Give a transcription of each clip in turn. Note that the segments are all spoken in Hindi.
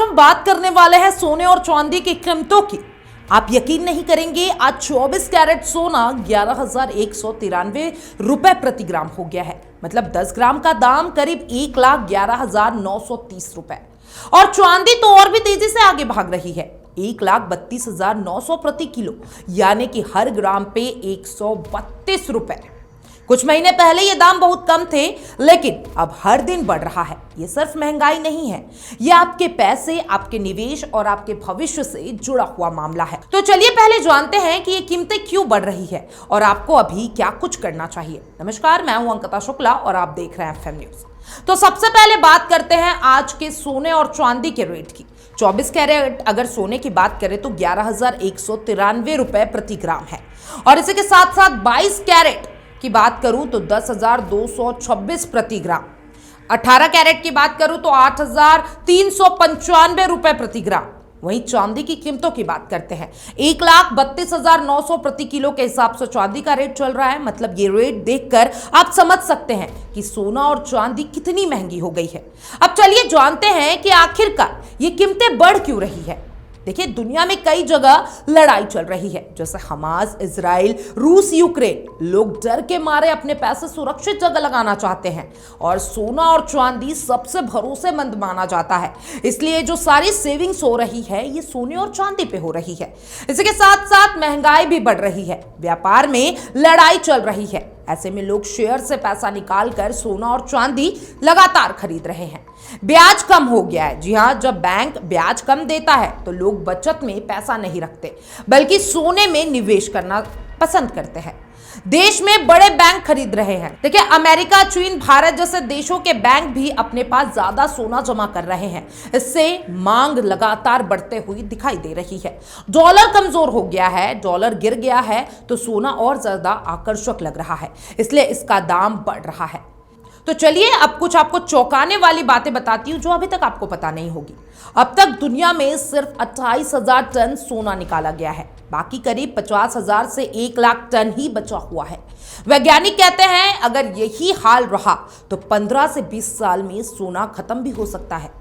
हम बात करने वाले हैं सोने और चांदी की कीमतों की। आप यकीन नहीं करेंगे, आज 24 कैरेट सोना 11,193 रुपए प्रति ग्राम हो गया है। मतलब 10 ग्राम का दाम करीब 1,11,930 रुपए। और चांदी तो और भी तेजी से आगे भाग रही है, 1,32,900 प्रति किलो, यानी कि हर ग्राम पे 132 रुपए। कुछ महीने पहले ये दाम बहुत कम थे, लेकिन अब हर दिन बढ़ रहा है। ये सिर्फ महंगाई नहीं है, ये आपके पैसे, आपके निवेश और आपके भविष्य से जुड़ा हुआ मामला है। तो चलिए पहले जानते हैं कि ये कीमतें क्यों बढ़ रही है और आपको अभी क्या कुछ करना चाहिए। नमस्कार, मैं हूं अंकिता शुक्ला और आप देख रहे हैं एफएम न्यूज। तो सबसे पहले बात करते हैं आज के सोने और चांदी के रेट की। 24 कैरेट अगर सोने की बात करें तो 11,193 रुपए प्रति ग्राम है, और इसी के साथ साथ 22 कैरेट की बात करूं तो 10,226 प्रति ग्राम। 18 कैरेट की बात करूं तो 8,395 रुपए प्रति ग्राम। वहीं चांदी की कीमतों की बात करते हैं, 1,32,900 प्रति किलो के हिसाब से चांदी का रेट चल रहा है। मतलब ये रेट देखकर आप समझ सकते हैं कि सोना और चांदी कितनी महंगी हो गई है। अब चलिए जानते हैं कि आखिरकार ये कीमतें बढ़ क्यों रही है। देखिए, दुनिया में कई जगह लड़ाई चल रही है, जैसे हमास, इजराइल, रूस, यूक्रेन। लोग डर के मारे अपने पैसे सुरक्षित जगह लगाना चाहते हैं, और सोना और चांदी सबसे भरोसेमंद माना जाता है। इसलिए जो सारी सेविंग्स हो रही है, ये सोने और चांदी पे हो रही है। इसी के साथ साथ महंगाई भी बढ़ रही है, व्यापार में लड़ाई चल रही है। ऐसे में लोग शेयर से पैसा निकालकर सोना और चांदी लगातार खरीद रहे हैं। ब्याज कम हो गया है। जी हाँ, जब बैंक ब्याज कम देता है तो लोग बचत में पैसा नहीं रखते, बल्कि सोने में निवेश करना पसंद करते हैं। देश में बड़े बैंक खरीद रहे हैं। देखिए, अमेरिका, चीन, भारत जैसे देशों के बैंक भी अपने पास ज्यादा सोना जमा कर रहे हैं। इससे मांग लगातार बढ़ते हुई दिखाई दे रही है। डॉलर कमजोर हो गया है, डॉलर गिर गया है, तो सोना और ज्यादा आकर्षक लग रहा है, इसलिए इसका दाम बढ़ रहा है। तो चलिए अब कुछ आपको चौंकाने वाली बातें बताती हूँ जो अभी तक आपको पता नहीं होगी। अब तक दुनिया में सिर्फ 28,000 टन सोना निकाला गया है, बाकी करीब 50,000 से 1 लाख टन ही बचा हुआ है। वैज्ञानिक कहते हैं अगर यही हाल रहा तो 15 से 20 साल में सोना खत्म भी हो सकता है।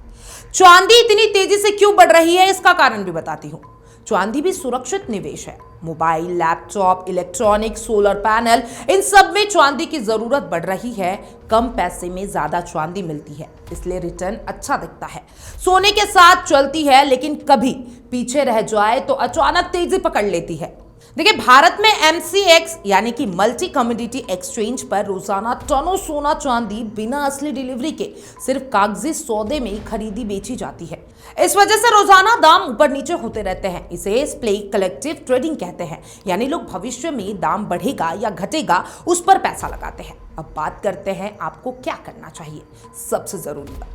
चांदी इतनी तेजी से क्यों बढ़ रही है, इसका कारण भी बताती हूँ। चांदी भी सुरक्षित निवेश है। Mobile, laptop, electronic, solar panel, इन सब में चांदी की जरूरत बढ़ रही है। कम पैसे में ज्यादा चांदी मिलती है, इसलिए रिटर्न अच्छा दिखता है। सोने के साथ चलती है, लेकिन कभी पीछे रह जाए तो अचानक तेजी पकड़ लेती है। देखिए, भारत में MCX यानी कि मल्टी कमोडिटी एक्सचेंज पर रोजाना टनों सोना चांदी बिना असली डिलीवरी के सिर्फ कागजी सौदे में खरीदी बेची जाती है। इस वजह से रोजाना दाम ऊपर नीचे होते रहते हैं। इसे स्पेकुलेटिव ट्रेडिंग कहते हैं, यानी लोग भविष्य में दाम बढ़ेगा या घटेगा उस पर पैसा लगाते हैं। अब बात करते हैं आपको क्या करना चाहिए। सबसे जरूरी बात,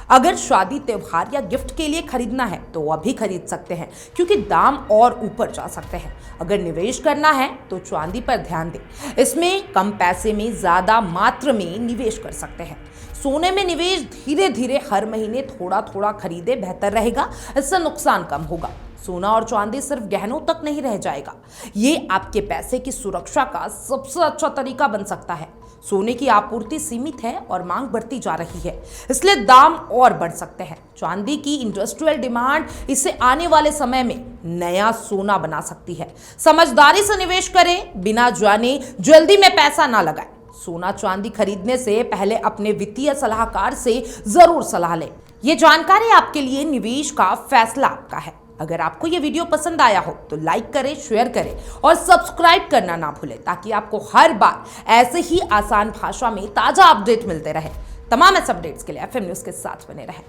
अगर शादी, त्योहार या गिफ्ट के लिए खरीदना है तो अभी खरीद सकते हैं, क्योंकि दाम और ऊपर जा सकते हैं। अगर निवेश करना है तो चांदी पर ध्यान दें, इसमें कम पैसे में ज्यादा मात्रा में निवेश कर सकते हैं। सोने में निवेश धीरे धीरे हर महीने थोड़ा थोड़ा खरीदे, बेहतर रहेगा, इससे नुकसान कम होगा। सोना और चांदी सिर्फ गहनों तक नहीं रह जाएगा, ये आपके पैसे की सुरक्षा का सबसे अच्छा तरीका बन सकता है। सोने की आपूर्ति सीमित है और मांग बढ़ती जा रही है, इसलिए दाम और बढ़ सकते हैं। चांदी की इंडस्ट्रियल डिमांड इसे आने वाले समय में नया सोना बना सकती है। समझदारी से निवेश करें, बिना जाने जल्दी में पैसा ना लगाएं। सोना चांदी खरीदने से पहले अपने वित्तीय सलाहकार से जरूर सलाह लें। यह जानकारी आपके लिए निवेश का फैसला आपका है। अगर आपको ये वीडियो पसंद आया हो तो लाइक करें, शेयर करें और सब्सक्राइब करना ना भूलें, ताकि आपको हर बार ऐसे ही आसान भाषा में ताजा अपडेट मिलते रहे। तमाम इस अपडेट्स के लिए एफएम न्यूज के साथ बने रहें।